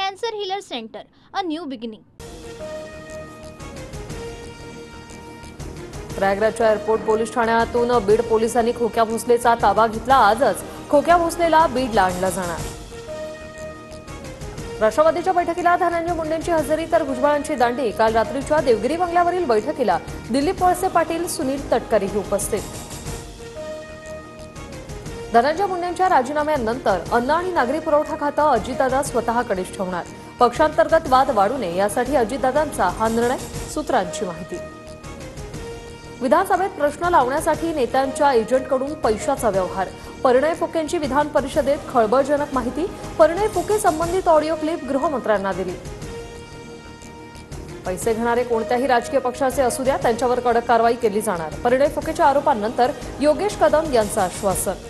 Cancer healer centre, a new beginning. प्रयागराजच्या airport police ठाण्यातून बीड पोलिसांनी खोक्या भोसलेचा ताबा घेतला। आजच खोक्या भोसलेला बीडला आणलं जाणार। राष्ट्रवादीच्या बैठकीला धनंजय मुंडेंची हजेरी तर भुजबळांची दांडी। काल रात्रीच्या देवगिरी बंगल्यावरील बैठकीला दिलीप वळसे पाटील, सुनील तटकरेही उपस्थित। धनंजय मुंडेंच्या राजीनाम्यानंतर अन्न आणि नागरी पुरवठा खातं अजितदादा स्वतःकडेच ठेवणार। पक्षांतर्गत वाद वाढू नये यासाठी अजितदादांचा हा निर्णय, सूत्रांची माहिती। विधानसभेत प्रश्न लावण्यासाठी नेत्यांच्या एजंटकडून पैशाचा व्यवहार। परिणय फुकेंची विधान परिषदेत खळबळजनक माहिती। परिणय फुके संबंधित ऑडिओ क्लिप गृहमंत्र्यांना दिली। पैसे घेणारे कोणत्याही राजकीय पक्षाचे असू द्या, त्यांच्यावर कडक कारवाई केली जाणार। परिणय फुकेच्या आरोपांनंतर योगेश कदम यांचं आश्वासन।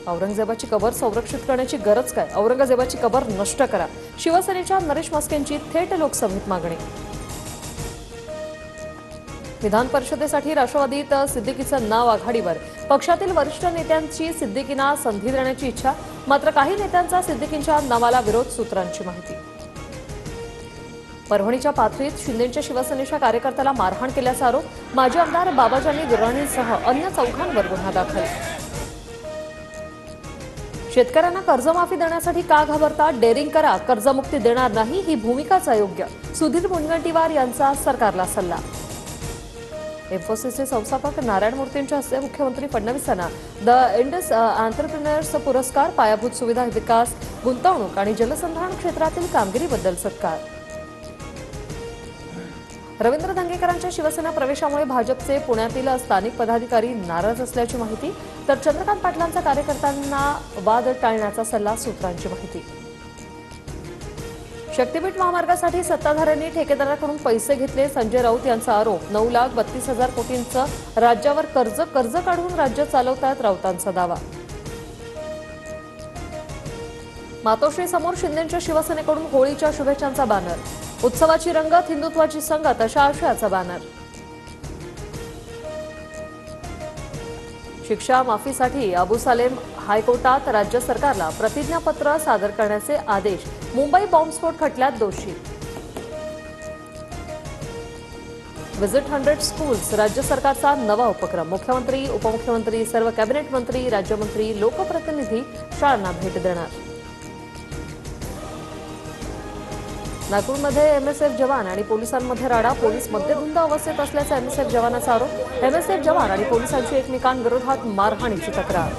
औरंगजेबाची कबर संरक्षित करण्याची गरज काय? औरंगजेबाची कबर नष्ट करा, शिवसेनेच्या नरेश मस्केंची थेट लोकसभेत मागणी। विधान परिषदेसाठी राष्ट्रवादीत सिद्दीकीचं नाव आघाडीवर। पक्षातील वरिष्ठ नेत्यांची सिद्दीकींना संधी देण्याची इच्छा, मात्र काही नेत्यांचा सिद्दीकींच्या नावाला विरोध, सूत्रांची माहिती। परभणीच्या पाथरीत शिंदेच्या शिवसेनेच्या कार्यकर्त्याला मारहाण केल्याचा आरोप। माजी आमदार बाबाजानी दुर्राणीसह अन्य चौघांवर गुन्हा दाखल। शेतकऱ्यांना कर्जमाफी देण्यासाठी का घाबरता? डेअरिंग करा, कर्जमुक्ती देणार नाही ही भूमिकाच अयोग्य, सुधीर मुनगंटीवार यांचा सरकारला सल्ला। इन्फोसिसचे संस्थापक नारायण मूर्तींच्या हस्ते मुख्यमंत्री फडणवीसांना द इंडस एंटरप्रेन्योर्स पुरस्कार। पायाभूत सुविधा विकास, गुंतवणूक आणि जलसंधारण क्षेत्रातील कामगिरीबद्दल सत्कार। रवींद्र धंगेकरांच्या शिवसेना प्रवेशामुळे भाजपचे पुण्यातील स्थानिक पदाधिकारी नाराज असल्याची माहिती, तर चंद्रकांत पाटलांचा कार्यकर्त्यांना वाद टाळण्याचा सल्ला, सूत्रांची माहिती। शक्तीपीठ महामार्गासाठी सत्ताधाऱ्यांनी ठेकेदाराकडून पैसे घेतले, संजय राऊत यांचा आरोप। 9,32,000 कोटींचं राज्यावर कर्ज काढून राज्य चालवतात, राऊतांचा दावा। मातोश्री समोर शिंदेच्या शिवसेनेकडून होळीच्या शुभेच्छांचा बॅनर। उत्सवाची रंगत, हिंदुत्वाची संगत अशा आशयाचा बॅनर। शिक्षा माफीसाठी अबू सालेम हायकोर्टात राज्य सरकारला प्रतिज्ञापत्र सादर करण्याचे आदेश। मुंबई बॉम्बस्फोट खटल्यात दोषी। व्हिजिट 100 स्कूल्स राज्य सरकारचा नवा उपक्रम। मुख्यमंत्री, उपमुख्यमंत्री, सर्व कॅबिनेट मंत्री, राज्यमंत्री, लोकप्रतिनिधी शाळांना भेट देणार। नागपूरमध्ये एमएसएफ जवान आणि पोलिसांमध्ये राडा। पोलीस मद्यधुंद अवस्थेत असल्याचा एमएसएफ जवानाचा आरोप। एमएसएफ जवान आणि पोलिसांची एकमेकांविरोधात मारहाणीची तक्रार।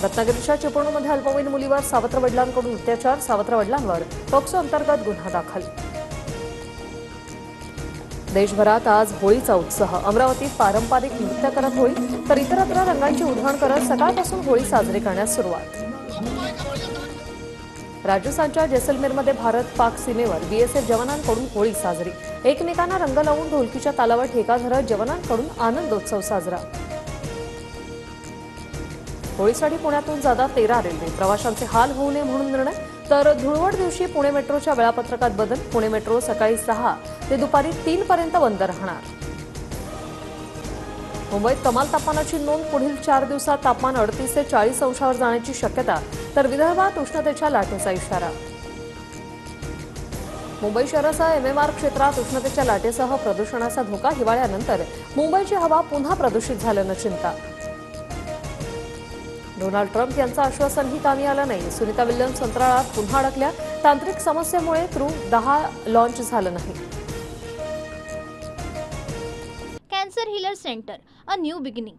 रत्नागिरीच्या चिपळूणमध्ये अल्पवयीन मुलीवर सावत्र वडिलांकडून अत्याचार। सावत्र वडिलांवर पॉक्सो अंतर्गत गुन्हा दाखल। देशभरात आज होळीचा उत्साह। अमरावतीत पारंपरिक नृत्य करत होळी, तर इतरत्र रंगांची उधळण करत सकाळपासून होळी साजरी करण्यास सुरुवात। राजस्थानच्या जैसलमेरमध्ये भारत पाक सीमेवर बीएसएफ जवानांकडून होळी साजरी। एकमेकांना रंग लावून ढोलकीच्या तालावर ठेका धरत जवानांकडून आनंदोत्सव साजरा। होळीसाठी पुण्यातून जादा 13 रेल्वे। प्रवाशांचे हाल होऊ नये म्हणून निर्णय, तर धुळवड दिवशी पुणे मेट्रोच्या वेळापत्रकात बदल। पुणे मेट्रो सकाळी 6 ते दुपारी 3 पर्यंत बंद राहणार। मुंबईत कमाल तापमानाची नोंद। पुढील 4 दिवसात तापमान 38 ते 40 अंशावर जाण्याची शक्यता, तर विदर्भात उष्णतेच्या लाटेचा इशारा। मुंबई शहरासह एमएमआर क्षेत्रात उष्णतेच्या लाटेसह प्रदूषणाचा धोका। हिवाळ्यानंतर मुंबईची हवा पुन्हा प्रदूषित झाल्यानं चिंता। डोनाल्ड ट्रम्प यांचं आश्वासनही कामी आलं नाही। सुनीता विल्यम्स अंतराळात पुन्हा अडकल्या। तांत्रिक समस्येमुळे क्रू 10 लॉन्च झालं नाही। Cancer healer centre, a new beginning.